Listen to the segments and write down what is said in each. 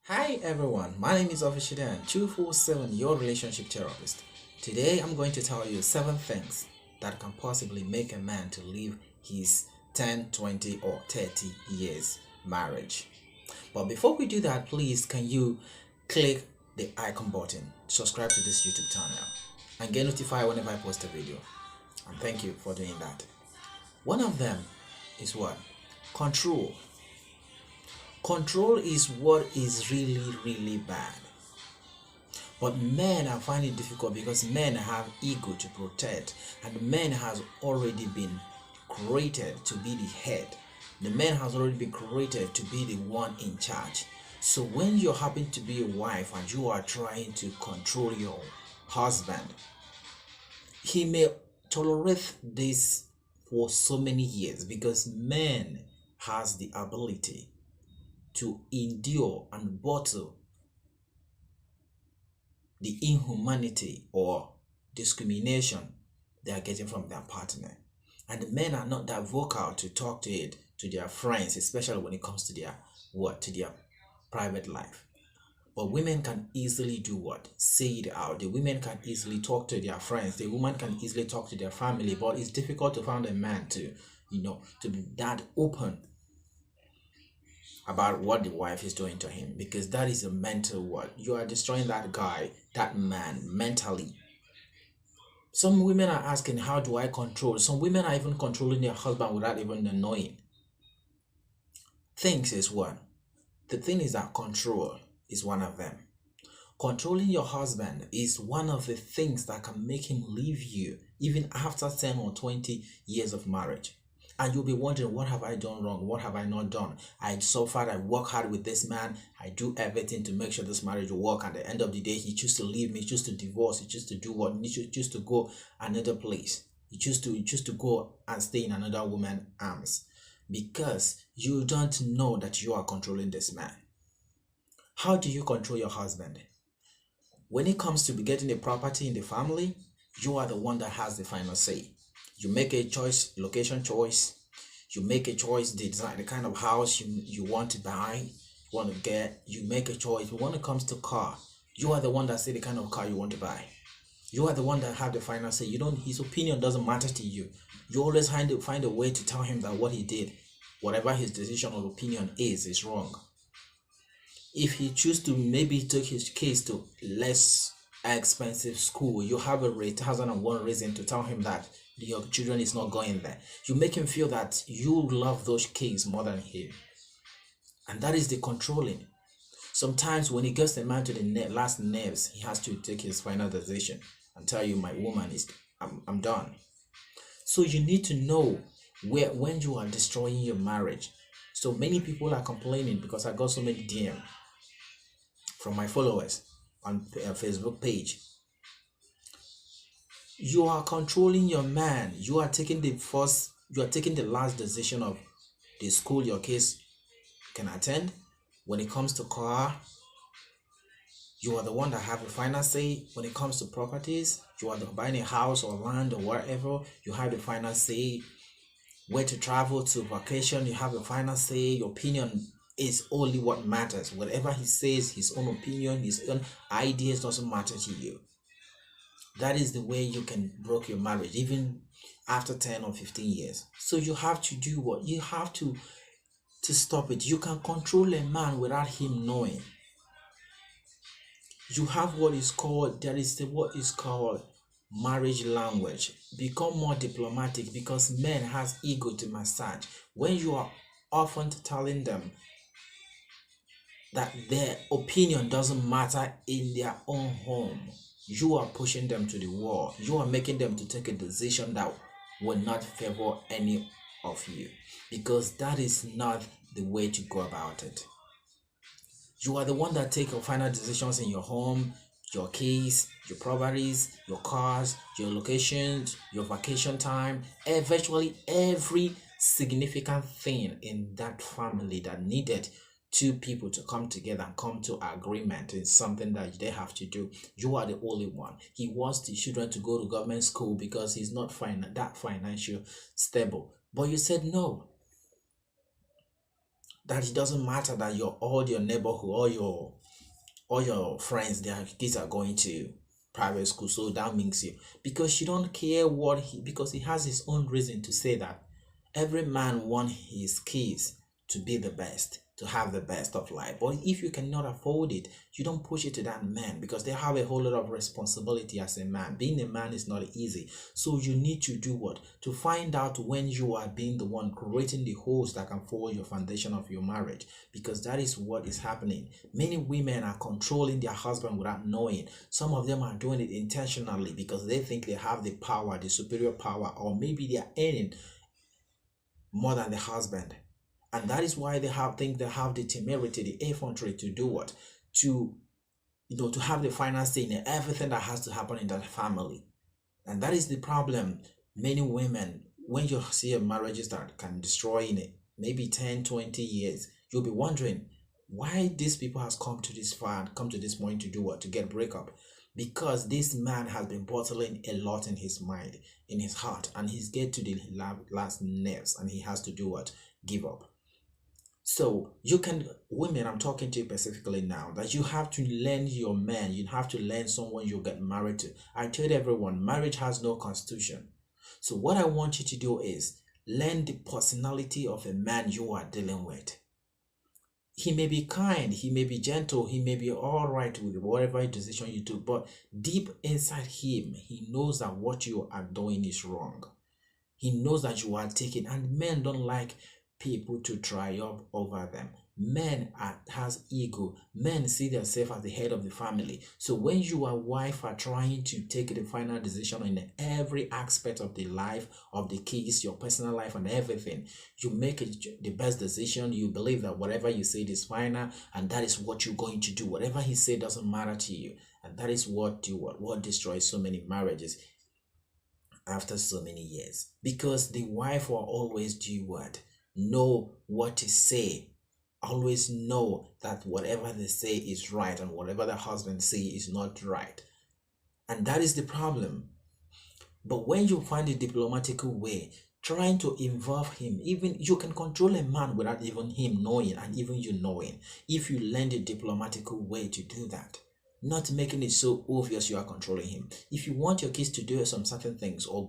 Hi everyone, my name is Officidan 247, your relationship therapist. Today I'm going to tell you 7 things that can possibly make a man to leave his 10, 20 or 30 years marriage. But before we do that, please can you click the icon button, subscribe to this YouTube channel and get notified whenever I post a video. And thank you for doing that. One of them is what? Control. Control is what is really bad. But men are finding it difficult because men have ego to protect, and men has already been created to be the head. The man has already been created to be the one in charge. So when you happen to be a wife and you are trying to control your husband, he may tolerate this for so many years because men has the ability to endure and bottle the inhumanity or discrimination they are getting from their partner. And the men are not that vocal to talk to it to their friends, especially when it comes to their private life. But women can easily do what? Say it out. The women can easily talk to their friends. The woman can easily talk to their family. But it's difficult to find a man to be that open about what the wife is doing to him, because that is a mental what you are destroying that guy, that man, mentally. Some women are asking, how do I control? Some women are even controlling their husband without even knowing. Things is one. The thing is that control is one of them. Controlling your husband is one of the things that can make him leave you even after 10 or 20 years of marriage. And you'll be wondering, what have I done wrong? What have I not done? I suffered, I work hard with this man, I do everything to make sure this marriage will work. At the end of the day, he chooses to leave me, he chooses to divorce, he chooses to do what? He chooses to go another place. He chooses to go and stay in another woman's arms. Because you don't know that you are controlling this man. How do you control your husband? When it comes to getting a property in the family, you are the one that has the final say. You make a choice, location choice. You make a choice, the design, the kind of house you want to buy, want to get. You make a choice. When it comes to car, you are the one that say the kind of car you want to buy. You are the one that have the final say. His opinion doesn't matter to you. You always find a way to tell him that what he did, whatever his decision or opinion is wrong. If he choose to maybe take his kids to less expensive school, you have a 1001 reason to tell him that your children is not going there. You make him feel that you love those kids more than him. And that is the controlling. Sometimes when he gets the man to the last nerves, he has to take his final decision and tell you, my woman, I'm done. So you need to know when you are destroying your marriage. So many people are complaining because I got so many DM from my followers on Facebook page. You are controlling your man. You are taking the last decision of the school your kids can attend. When it comes to car, you are the one that have the final say. When it comes to properties, you are buying a house or land or whatever, you have the final say. Where to travel to vacation, you have the final say. Your opinion is only what matters. Whatever he says, his own opinion, his own ideas doesn't matter to you. That is the way you can break your marriage even after 10 or 15 years. So you have to do what? You have to stop it. You can control a man without him knowing. You have what is called marriage language. Become more diplomatic because men has ego to massage. When you are often telling them that their opinion doesn't matter in their own home, you are pushing them to the wall. You are making them to take a decision that will not favor any of you, because that is not the way to go about it. You are the one that take your final decisions in your home, your keys, your properties, your cars, your locations, your vacation time, virtually every significant thing in that family that needed two people to come together and come to agreement in something that they have to do. You are the only one. He wants the children to go to government school because he's not that financial stable. But you said no. That it doesn't matter that your all your neighborhood, all your friends, their kids are going to private school, so that makes you, because you don't care what he, because he has his own reason to say that. Every man wants his kids to be the best, to have the best of life. But if you cannot afford it, you don't push it to that man, because they have a whole lot of responsibility as a man. Being a man is not easy. So you need to do what? To find out when you are being the one creating the holes that can follow your foundation of your marriage, because that is what is happening. Many women are controlling their husband without knowing. Some of them are doing it intentionally because they think they have the power, the superior power, or maybe they are earning more than the husband, and that is why they have think they have the temerity, the effrontery to do what? To, to have the final say in everything that has to happen in that family. And that is the problem. Many women, when you see a marriages that can destroy in it maybe 10, 20 years, you'll be wondering why these people has come to this far and come to this point to do what? To get breakup. Because this man has been bottling a lot in his mind, in his heart, and he's get to the last nerves, and he has to do what? Give up. So you can, women, I'm talking to you specifically now, that you have to learn your man. You have to learn someone you get married to. I told everyone, marriage has no constitution. So what I want you to do is learn the personality of a man you are dealing with. He may be kind, he may be gentle, he may be all right with whatever decision you took, but deep inside him, he knows that what you are doing is wrong. He knows that you are taking, and men don't like people to triumph over them. Men has ego. Men see themselves as the head of the family. So when you and wife are trying to take the final decision in every aspect of the life of the kids, your personal life and everything, you make the best decision. You believe that whatever you say is final, and that is what you're going to do. Whatever he said doesn't matter to you, and that is what destroys so many marriages after so many years, because the wife will always do what? Know what to say. Always know that whatever they say is right and whatever the husband say is not right. And that is the problem. But when you find a diplomatical way, trying to involve him, even you can control a man without even him knowing and even you knowing, if you learn the diplomatical way to do that. Not making it so obvious you are controlling him. If you want your kids to do some certain things or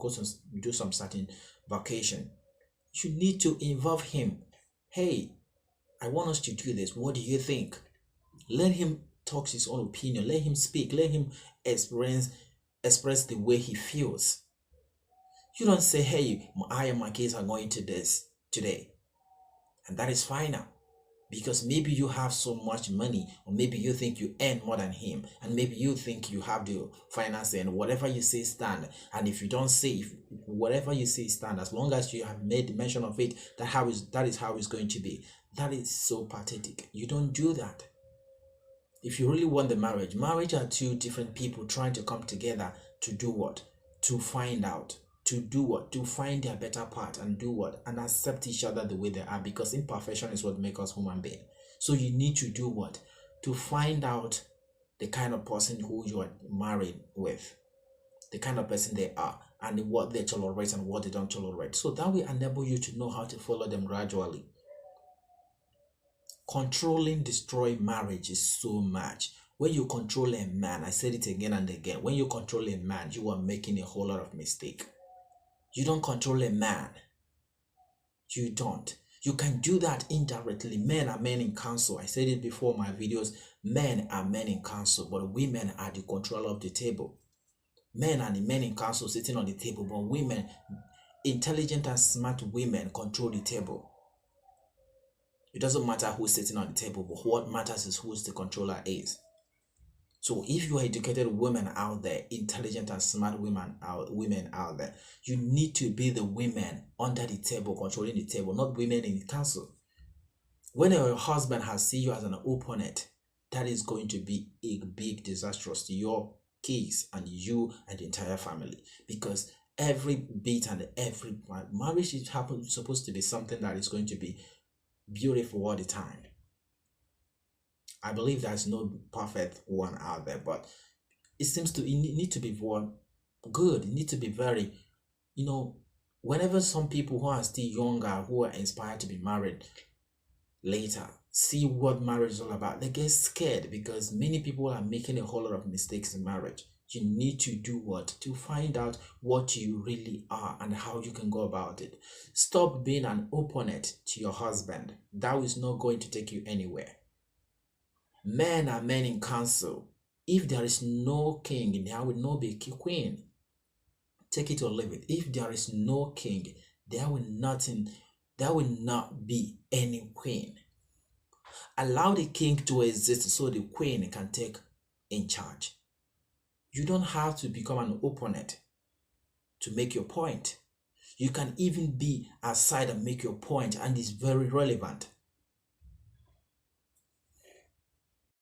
do some certain vacation, you need to involve him. Hey, I want us to do this. What do you think? Let him talk his own opinion. Let him speak. Let him express the way he feels. You don't say, hey, I and my kids are going to this today. And that is fine now. Because maybe you have so much money, or maybe you think you earn more than him, and maybe you think you have the finance, and whatever you say stand. And if you don't say, if whatever you say stand, as long as you have made mention of it, that is how it's going to be. That is so pathetic. You don't do that. If you really want the marriage are two different people trying to come together to do what? To find out. To do what? To find their better part and do what? And accept each other the way they are, because imperfection is what makes us human beings. So you need to do what? To find out the kind of person who you are married with, the kind of person they are, and what they tolerate and what they don't tolerate. So that will enable you to know how to follow them gradually. Controlling destroy marriage is so much. When you control a man, I said it again and again, when you control a man, you are making a whole lot of mistake. You don't control a man. You don't. You can do that indirectly. Men are men in council. I said it before my videos. Men are men in council, but women are the controller of the table. Men are the men in council sitting on the table, but women, intelligent and smart women, control the table. It doesn't matter who's sitting on the table, but what matters is who the controller is. So if you are educated women out there, intelligent and smart women out there, you need to be the women under the table, controlling the table, not women in the council. When your husband has seen you as an opponent, that is going to be a big disastrous to your kids and you and the entire family. Because every bit and every marriage is supposed to be something that is going to be beautiful all the time. I believe there's no perfect one out there, but it seems to need to be one good. It needs to be very, whenever some people who are still younger, who are inspired to be married, later, see what marriage is all about. They get scared because many people are making a whole lot of mistakes in marriage. You need to do what? To find out what you really are and how you can go about it. Stop being an opponent to your husband. That is not going to take you anywhere. Men are men in council. If there is no king, there will not be a queen. Take it or leave it. If there is no king, there will not be any queen. Allow the king to exist so the queen can take in charge. You don't have to become an opponent to make your point. You can even be aside and make your point, and it's very relevant.